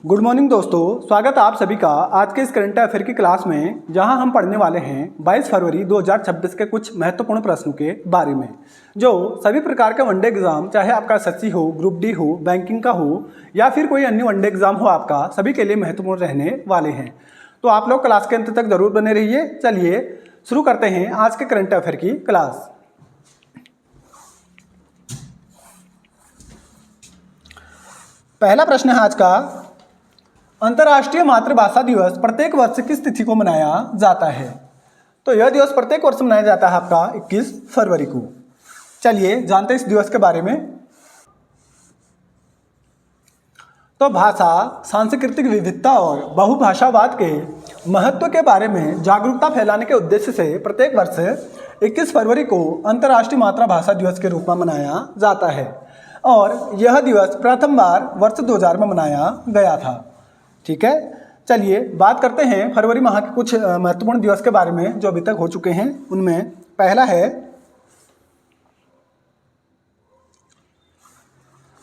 Good morning दोस्तों, स्वागत है आप सभी का आज के इस करंट अफेयर की क्लास में, जहां हम पढ़ने वाले हैं 22 फरवरी 2026 के कुछ महत्वपूर्ण प्रश्नों के बारे में, जो सभी प्रकार के वनडे एग्जाम, चाहे आपका एसएससी हो, ग्रुप डी हो, बैंकिंग का हो या फिर कोई अन्य वनडे एग्जाम हो, आपका सभी के लिए महत्वपूर्ण रहने वाले हैं। तो आप लोग क्लास के अंत तक जरूर बने रहिए। चलिए शुरू करते हैं आज के करंट अफेयर की क्लास। पहला प्रश्न है आज का, अंतर्राष्ट्रीय मातृभाषा दिवस प्रत्येक वर्ष किस तिथि को मनाया जाता है? तो यह दिवस प्रत्येक वर्ष मनाया जाता है आपका 21 फरवरी को। चलिए जानते हैं इस दिवस के बारे में। तो भाषा, सांस्कृतिक विविधता और बहुभाषावाद के महत्व के बारे में जागरूकता फैलाने के उद्देश्य से प्रत्येक वर्ष 21 फरवरी को अंतर्राष्ट्रीय मातृभाषा दिवस के रूप में मनाया जाता है और यह दिवस प्रथम बार वर्ष 2000 में मनाया गया था। ठीक है, चलिए बात करते हैं फरवरी माह के कुछ महत्वपूर्ण दिवस के बारे में जो अभी तक हो चुके हैं। उनमें पहला है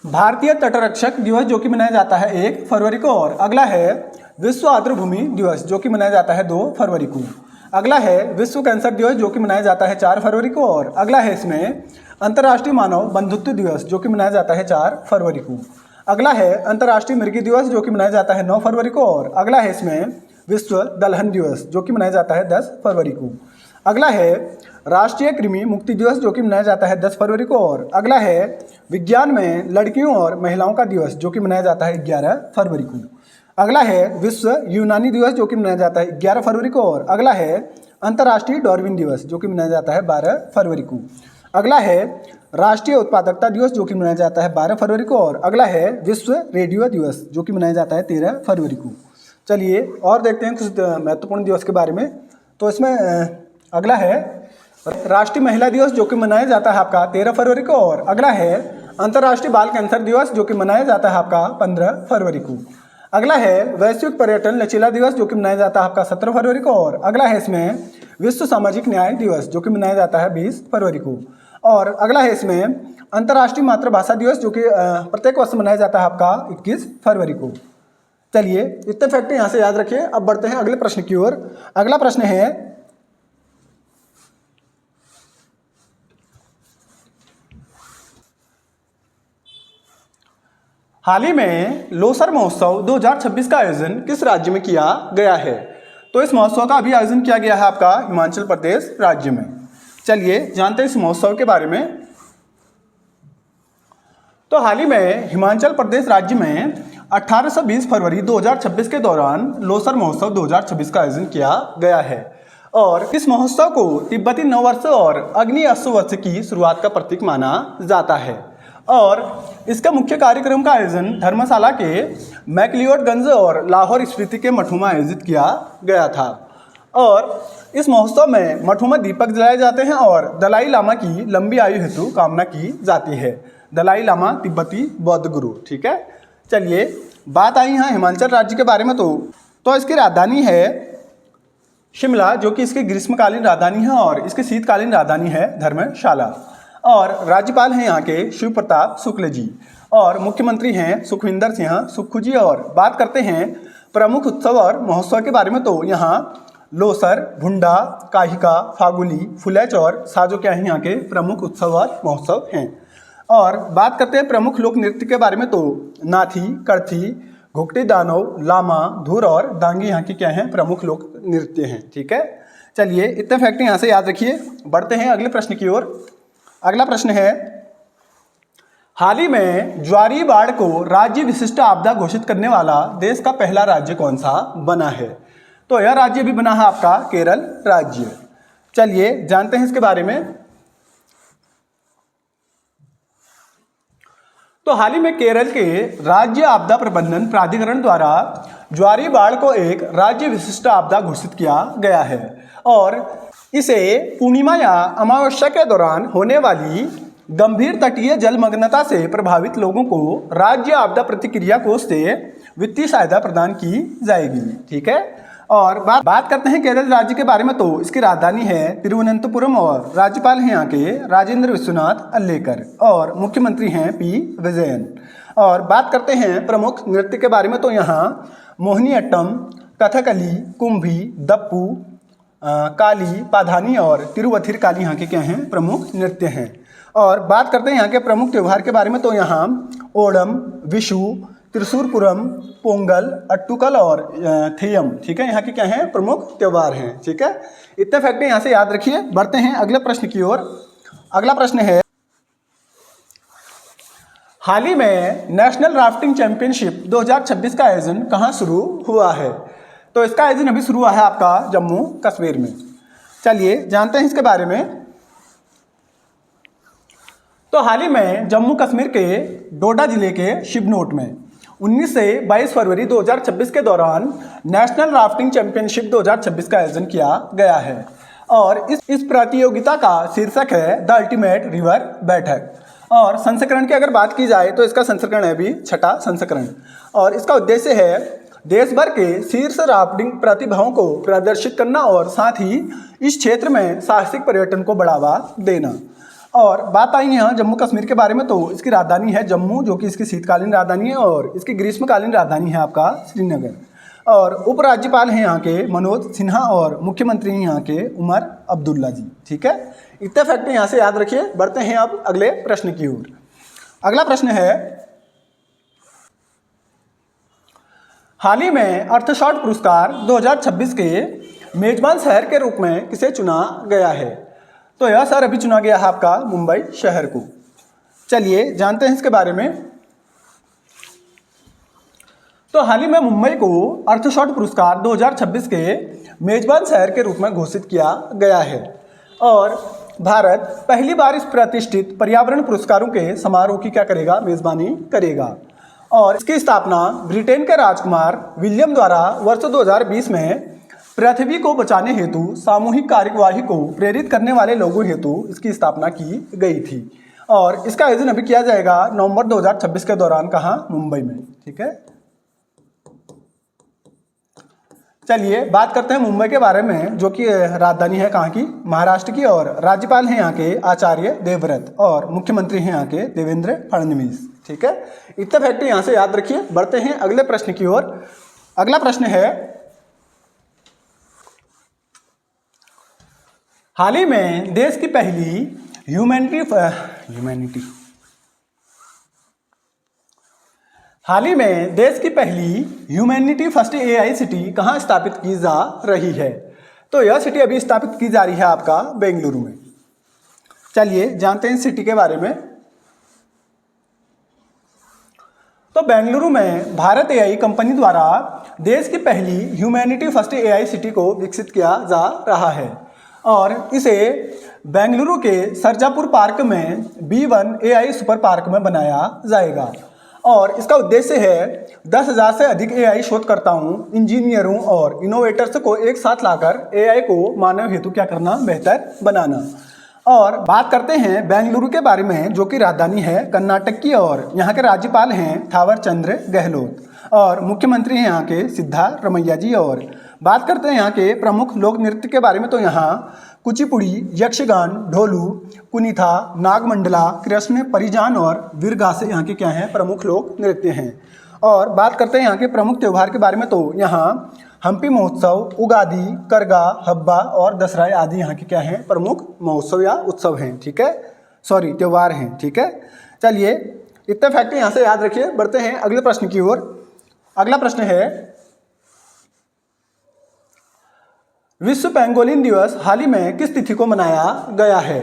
भारतीय तटरक्षक दिवस, जो कि मनाया जाता है 1 फरवरी को, और अगला है विश्व आर्द्रभूमि दिवस, जो कि मनाया जाता है 2 फरवरी को। अगला है विश्व कैंसर दिवस, जो कि मनाया जाता है 4 फरवरी को, और अगला है इसमें अंतर्राष्ट्रीय मानव बंधुत्व दिवस, जो कि मनाया जाता है 4 फरवरी को। अगला है अंतर्राष्ट्रीय मृगी दिवस, जो कि मनाया जाता है 9 फरवरी को, और अगला है इसमें विश्व दलहन दिवस, जो कि मनाया जाता है 10 फरवरी को। अगला है राष्ट्रीय कृमि मुक्ति दिवस, जो कि मनाया जाता है 10 फरवरी को, और अगला है विज्ञान में लड़कियों और महिलाओं का दिवस, जो कि मनाया जाता है 11 फरवरी को। अगला है विश्व यूनानी दिवस, जो कि मनाया जाता है 11 फरवरी को, और अगला है अंतर्राष्ट्रीय डार्विन दिवस, जो कि मनाया जाता है 12 फरवरी को। अगला है राष्ट्रीय उत्पादकता दिवस, जो कि मनाया जाता है 12 फरवरी को, और अगला है विश्व रेडियो दिवस, जो कि मनाया जाता है 13 फरवरी को। चलिए और देखते हैं कुछ महत्वपूर्ण दिवस के बारे में। तो इसमें अगला है राष्ट्रीय महिला दिवस, जो कि मनाया जाता है आपका 13 फरवरी को, और अगला है अंतर्राष्ट्रीय बाल कैंसर दिवस, जो कि मनाया जाता है आपका 15 फरवरी को। अगला है वैश्विक पर्यटन लचीला दिवस, जो कि मनाया जाता है आपका 17 फरवरी को, और अगला है इसमें विश्व सामाजिक न्याय दिवस, जो कि मनाया जाता है 20 फरवरी को। और अगला है इसमें अंतर्राष्ट्रीय मातृभाषा दिवस, जो कि प्रत्येक वर्ष मनाया जाता है आपका 21 फरवरी को। चलिए इतने फैक्ट यहाँ से याद रखिए। अब बढ़ते हैं अगले प्रश्न की ओर। अगला प्रश्न है, हाल ही में लोसर महोत्सव 2026 का आयोजन किस राज्य में किया गया है? तो इस महोत्सव का अभी आयोजन किया गया है आपका हिमाचल प्रदेश राज्य में। चलिए जानते हैं इस महोत्सव के बारे में। तो हाल ही में हिमाचल प्रदेश राज्य में 18 से 20 फरवरी 2026 के दौरान लोसर महोत्सव 2026 का आयोजन किया गया है और इस महोत्सव को तिब्बती नववर्ष और अग्नि अश्व वर्ष की शुरुआत का प्रतीक माना जाता है और इसका मुख्य कार्यक्रम का आयोजन धर्मशाला के मैक्लियोडगंज और लाहौर स्फीति के मठों में आयोजित किया गया था। और इस महोत्सव में मठों में दीपक जलाए जाते हैं और दलाई लामा की लंबी आयु हेतु कामना की जाती है। दलाई लामा तिब्बती बौद्ध गुरु। ठीक है, चलिए बात आई यहाँ हिमाचल राज्य के बारे में। तो इसकी राजधानी है शिमला, जो कि इसकी ग्रीष्मकालीन राजधानी है, और इसकी शीतकालीन राजधानी है धर्मशाला। और राज्यपाल हैं यहाँ के शिव प्रताप शुक्ल जी और मुख्यमंत्री हैं सुखविंदर सिंह सुक्खू जी। और बात करते हैं प्रमुख उत्सव और महोत्सव के बारे में। तो यहाँ लोसर, भुंडा, काहिका, फागुली, फुलेच और साजो क्या हैं यहाँ के प्रमुख उत्सव और महोत्सव हैं। और बात करते हैं प्रमुख लोक नृत्य के बारे में। तो नाथी, कर्थी, घुगटी दानव, लामा, धुर और दांगी यहाँ की क्या हैं प्रमुख लोक नृत्य हैं। ठीक है, चलिए इतने फैक्ट यहाँ से याद रखिए। बढ़ते हैं अगले प्रश्न की ओर। अगला प्रश्न है, हाल ही में ज्वारी बाढ़ को राज्य विशिष्ट आपदा घोषित करने वाला देश का पहला राज्य कौन सा बना है? तो यह राज्य भी बना है आपका केरल राज्य। चलिए जानते हैं इसके बारे में। तो हाल ही में केरल के राज्य आपदा प्रबंधन प्राधिकरण द्वारा ज्वारी बाढ़ को एक राज्य विशिष्ट आपदा घोषित किया गया है और इसे पूर्णिमा या अमावस्या के दौरान होने वाली गंभीर तटीय जलमग्नता से प्रभावित लोगों को राज्य आपदा प्रतिक्रिया कोष से वित्तीय सहायता प्रदान की जाएगी। ठीक है, और बात करते हैं केरल राज्य के बारे में, तो इसकी राजधानी है तिरुवनंतपुरम और राज्यपाल हैं यहाँ के राजेंद्र विश्वनाथ अल्लेकर और मुख्यमंत्री हैं पी विजयन। और बात करते हैं प्रमुख नृत्य के बारे में, तो यहाँ मोहिनीअट्टम, कथकली, कुंभी, दप्पू, काली, पाधानी और तिरुवथिर काली यहाँ के क्या हैं प्रमुख नृत्य हैं। और बात करते हैं यहाँ के प्रमुख त्यौहार के बारे में, तो यहाँ ओणम, विशु, त्रिशूरपुरम, पोंगल, अट्टुकल और थेयम, ठीक है, यहाँ के क्या हैं प्रमुख त्यौहार हैं। ठीक है, इतने फैक्ट यहाँ से याद रखिए। बढ़ते हैं अगले प्रश्न की ओर। अगला प्रश्न है, हाल ही में नेशनल राफ्टिंग चैंपियनशिप 2026 का आयोजन कहाँ शुरू हुआ है? तो इसका आयोजन अभी शुरू हुआ है आपका जम्मू कश्मीर में। चलिए जानते हैं इसके बारे में। तो हाल ही में जम्मू कश्मीर के डोडा जिले के शिवनोट में 19 से 22 फरवरी 2026 के दौरान नेशनल राफ्टिंग चैंपियनशिप 2026 का आयोजन किया गया है। और इस प्रतियोगिता का शीर्षक है द अल्टीमेट रिवर बैठक। और संस्करण की अगर बात की जाए तो इसका संस्करण है अभी 6वां संस्करण। और इसका उद्देश्य है देश भर के शीर्ष राफ्टिंग प्रतिभाओं को प्रदर्शित करना और साथ ही इस क्षेत्र में साहसिक पर्यटन को बढ़ावा देना। और बात आई यहाँ जम्मू कश्मीर के बारे में, तो इसकी राजधानी है जम्मू, जो कि इसकी शीतकालीन राजधानी है, और इसकी ग्रीष्मकालीन राजधानी है आपका श्रीनगर। और उपराज्यपाल हैं यहाँ के मनोज सिन्हा और मुख्यमंत्री हैं यहाँ के उमर अब्दुल्ला जी। ठीक है, इतने फैक्ट यहाँ से याद रखिए। बढ़ते हैं अब अगले प्रश्न की ओर। अगला प्रश्न है, हाल ही में अर्थशॉट पुरस्कार 2026 के मेजबान शहर के रूप में किसे चुना गया है? तो यह शहर अभी चुना गया है आपका मुंबई शहर को। चलिए जानते हैं इसके बारे में। तो हाल ही में मुंबई को अर्थशॉट पुरस्कार 2026 के मेजबान शहर के रूप में घोषित किया गया है। और भारत पहली बार इस प्रतिष्ठित पर्यावरण पुरस्कारों के समारोह की क्या करेगा? मेजबानी करेगा। और इसकी स्थापना ब्रिटेन के राजकुमार विलियम द्वारा वर्ष 2020 में पृथ्वी को बचाने हेतु सामूहिक कार्यवाही को प्रेरित करने वाले लोगों हेतु इसकी स्थापना की गई थी। और इसका आयोजन अभी किया जाएगा नवंबर 2026 के दौरान। कहाँ? मुंबई में। ठीक है, चलिए बात करते हैं मुंबई के बारे में, जो कि राजधानी है कहाँ की? महाराष्ट्र की। और राज्यपाल हैं यहाँ के आचार्य देवव्रत और मुख्यमंत्री हैं यहाँ के देवेंद्र फडणवीस। ठीक है, इतने फैक्ट यहाँ से याद रखिए। बढ़ते हैं अगले प्रश्न की ओर। अगला प्रश्न है, हाल ही में देश की पहली ह्यूमैनिटी फर्स्ट एआई सिटी कहाँ स्थापित की जा रही है? तो यह सिटी अभी स्थापित की जा रही है आपका बेंगलुरु में। चलिए जानते हैं सिटी के बारे में। तो बेंगलुरु में भारत एआई कंपनी द्वारा देश की पहली ह्यूमैनिटी फर्स्ट एआई सिटी को विकसित किया जा रहा है। और इसे बेंगलुरु के सरजापुर पार्क में B1 एआई सुपर पार्क में बनाया जाएगा। और इसका उद्देश्य है 10,000 से अधिक एआई शोधकर्ताओं, इंजीनियरों और इनोवेटर्स को एक साथ लाकर एआई को मानव हेतु क्या करना? बेहतर बनाना। और बात करते हैं बेंगलुरु के बारे में, जो कि राजधानी है कर्नाटक की। और यहाँ के राज्यपाल हैं थावर चंद्र गहलोत और मुख्यमंत्री हैं यहाँ के सिद्धारमैया जी। और बात करते हैं यहाँ के प्रमुख लोक नृत्य के बारे में, तो यहाँ कुचिपुड़ी, यक्षगान, ढोलू, कुनिथा, नागमंडला, कृष्ण परिजान और वीरगासे यहाँ के क्या हैं? प्रमुख लोक नृत्य हैं। और बात करते हैं यहाँ के प्रमुख त्यौहार के बारे में, तो यहाँ हम्पी महोत्सव, उगादी, करगा, हब्बा और दशहरा आदि यहाँ के क्या हैं? प्रमुख महोत्सव या उत्सव हैं। ठीक है, सॉरी त्यौहार हैं। ठीक है, चलिए इतने फैक्ट यहाँ से याद रखिए। बढ़ते हैं अगले प्रश्न की ओर। अगला प्रश्न है, विश्व पेंगोलिन दिवस हाल ही में किस तिथि को मनाया गया है?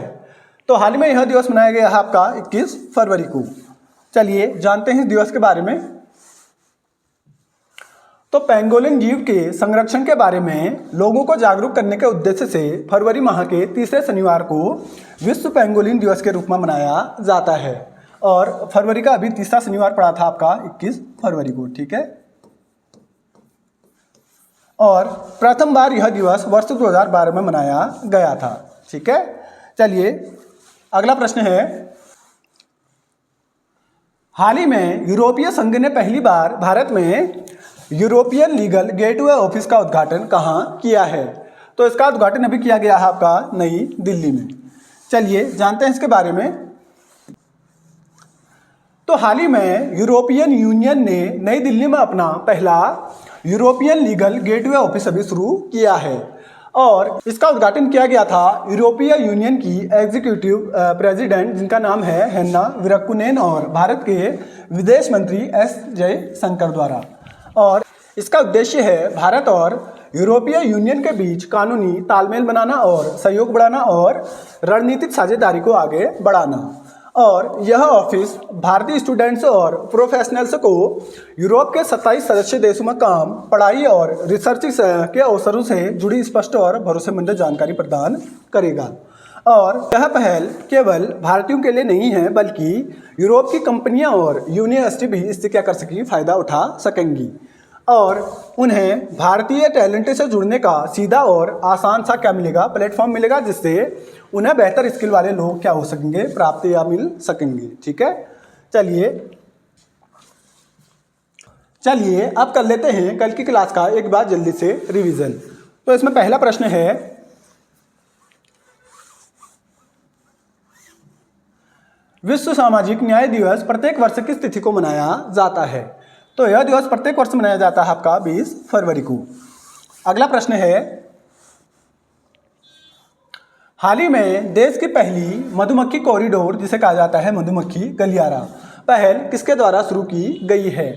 तो हाल ही में यह दिवस मनाया गया है आपका 21 फरवरी को। चलिए जानते हैं इस दिवस के बारे में। तो पेंगोलिन जीव के संरक्षण के बारे में लोगों को जागरूक करने के उद्देश्य से फरवरी माह के तीसरे शनिवार को विश्व पेंगोलिन दिवस के रूप में मनाया जाता है। और फरवरी का अभी तीसरा शनिवार पड़ा था आपका 21 फरवरी को। ठीक है, और प्रथम बार यह दिवस वर्ष 2012 में मनाया गया था। ठीक है, चलिए अगला प्रश्न है, हाल ही में यूरोपीय संघ ने पहली बार भारत में यूरोपियन लीगल गेटवे ऑफिस का उद्घाटन कहाँ किया है? तो इसका उद्घाटन अभी किया गया है आपका नई दिल्ली में। चलिए जानते हैं इसके बारे में। तो हाल ही में यूरोपियन यूनियन ने नई दिल्ली में अपना पहला यूरोपियन लीगल गेटवे ऑफिस अभी शुरू किया है और इसका उद्घाटन किया गया था यूरोपीय यूनियन की एग्जीक्यूटिव प्रेसिडेंट जिनका नाम है हेन्ना विरक्कुनेन और भारत के विदेश मंत्री एस जयशंकर द्वारा। और इसका उद्देश्य है भारत और यूरोपीय यूनियन के बीच कानूनी तालमेल बनाना और सहयोग बढ़ाना और रणनीतिक साझेदारी को आगे बढ़ाना। और यह ऑफिस भारतीय स्टूडेंट्स और प्रोफेशनल्स को यूरोप के 27 सदस्य देशों में काम, पढ़ाई और रिसर्च के अवसरों से जुड़ी स्पष्ट और भरोसेमंद जानकारी प्रदान करेगा। और यह पहल केवल भारतीयों के लिए नहीं है बल्कि यूरोप की कंपनियां और यूनिवर्सिटी भी इससे क्या कर सकेंगी, फ़ायदा उठा सकेंगी और उन्हें भारतीय टैलेंट से जुड़ने का सीधा और आसान सा क्या मिलेगा, प्लेटफॉर्म मिलेगा जिससे उन्हें बेहतर स्किल वाले लोग क्या हो सकेंगे, प्राप्त या मिल सकेंगे। ठीक है, चलिए अब कर लेते हैं कल की क्लास का एक बार जल्दी से रिवीजन। तो इसमें पहला प्रश्न है, विश्व सामाजिक न्याय दिवस प्रत्येक वर्ष किस तिथि को मनाया जाता है? तो यह दिवस प्रत्येक वर्ष मनाया जाता है आपका 20 फरवरी को। अगला प्रश्न है, हाल ही में देश की पहली मधुमक्खी कॉरिडोर जिसे कहा जाता है मधुमक्खी गलियारा पहल किसके द्वारा शुरू की गई है?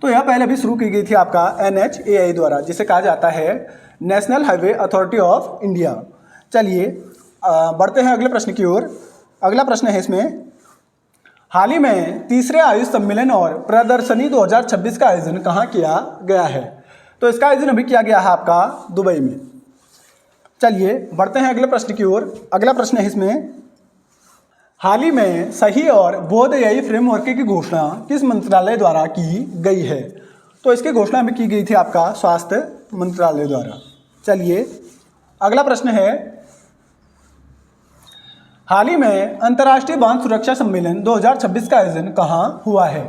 तो यह पहल अभी शुरू की गई थी आपका NHAI द्वारा जिसे कहा जाता है national highway authority of India. चलिए बढ़ते हैं अगले प्रश्न की ओर। अगला प्रश्न है इसमें, हाल ही में तीसरे आयुष सम्मेलन और प्रदर्शनी 2026 का आयोजन कहाँ किया गया है? तो इसका आयोजन अभी किया गया है आपका दुबई में। चलिए बढ़ते हैं अगले प्रश्न की ओर। अगला प्रश्न है इसमें, हाल ही में सही और बोधययी फ्रेमवर्क की घोषणा किस मंत्रालय द्वारा की गई है? तो इसकी घोषणा अभी की गई थी आपका स्वास्थ्य मंत्रालय द्वारा। चलिए अगला प्रश्न है, हाल ही में अंतर्राष्ट्रीय बांध सुरक्षा सम्मेलन 2026 का आयोजन कहाँ हुआ है?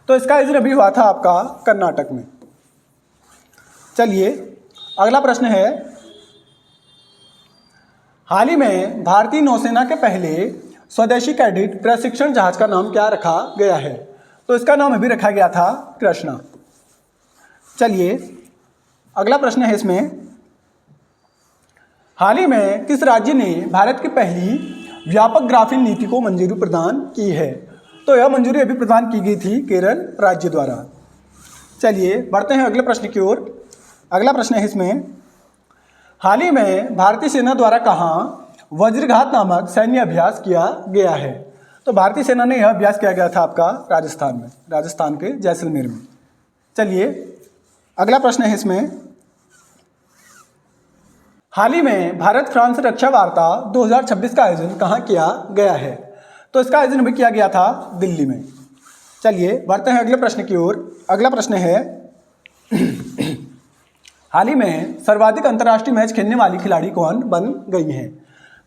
तो इसका आयोजन अभी हुआ था आपका कर्नाटक में। चलिए अगला प्रश्न है, हाल ही में भारतीय नौसेना के पहले स्वदेशी कैडेट प्रशिक्षण जहाज का नाम क्या रखा गया है? तो इसका नाम अभी रखा गया था कृष्णा। चलिए अगला प्रश्न है इसमें, हाल ही में किस राज्य ने भारत की पहली व्यापक ग्राफीन नीति को मंजूरी प्रदान की है? तो यह मंजूरी अभी प्रदान की गई थी केरल राज्य द्वारा। चलिए बढ़ते हैं अगले प्रश्न की ओर। अगला प्रश्न है इसमें, हाल ही में भारतीय सेना द्वारा कहाँ वज्रघात नामक सैन्य अभ्यास किया गया है? तो भारतीय सेना ने यह अभ्यास किया गया था आपका राजस्थान में, राजस्थान के जैसलमेर में। चलिए अगला प्रश्न है इसमें, हाल ही में भारत फ्रांस रक्षा वार्ता 2026 का आयोजन कहाँ किया गया है? तो इसका आयोजन भी किया गया था दिल्ली में। चलिए बढ़ते हैं अगले प्रश्न की ओर। अगला प्रश्न है, हाल ही में सर्वाधिक अंतर्राष्ट्रीय मैच खेलने वाली खिलाड़ी कौन बन गई हैं?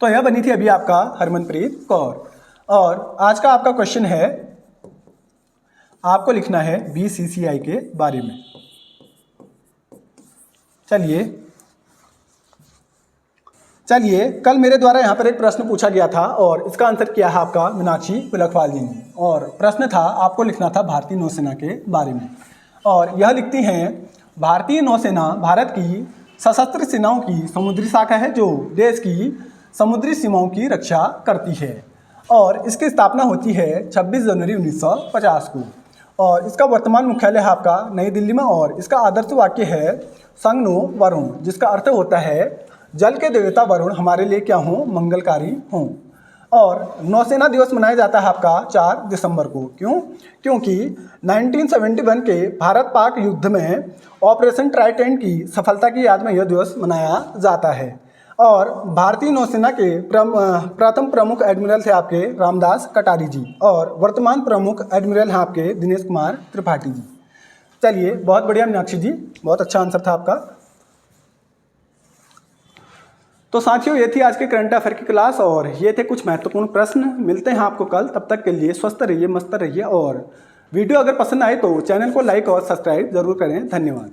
तो यह बनी थी अभी आपका हरमनप्रीत कौर। और आज का आपका क्वेश्चन है, आपको लिखना है BCCI के बारे में। चलिए कल मेरे द्वारा यहाँ पर एक प्रश्न पूछा गया था और इसका आंसर किया है आपका मीनाक्षी पिलखवाल जी ने। और प्रश्न था, आपको लिखना था भारतीय नौसेना के बारे में। और यह लिखती हैं, भारतीय नौसेना भारत की सशस्त्र सेनाओं की समुद्री शाखा है जो देश की समुद्री सीमाओं की रक्षा करती है। और इसकी स्थापना होती है 26 जनवरी 1950 को। और इसका वर्तमान मुख्यालय है आपका नई दिल्ली में। और इसका आदर्श वाक्य है, संगनो वरुण, जिसका अर्थ होता है जल के देवता वरुण हमारे लिए क्या हों, मंगलकारी हों। और नौसेना दिवस मनाया जाता है आपका 4 दिसंबर को। क्यों? क्योंकि 1971 के भारत पाक युद्ध में ऑपरेशन ट्राइडेंट की सफलता की याद में यह दिवस मनाया जाता है। और भारतीय नौसेना के प्रथम प्रमुख एडमिरल थे आपके रामदास कटारी जी और वर्तमान प्रमुख एडमिरल हैं आपके दिनेश कुमार त्रिपाठी जी। चलिए बहुत बढ़िया मीनाक्षी जी, बहुत अच्छा आंसर था आपका। तो साथियों ये थी आज के करंट अफेयर की क्लास और ये थे कुछ महत्वपूर्ण प्रश्न। मिलते हैं आपको कल, तब तक के लिए स्वस्थ रहिए, मस्त रहिए और वीडियो अगर पसंद आए तो चैनल को लाइक और सब्सक्राइब जरूर करें। धन्यवाद।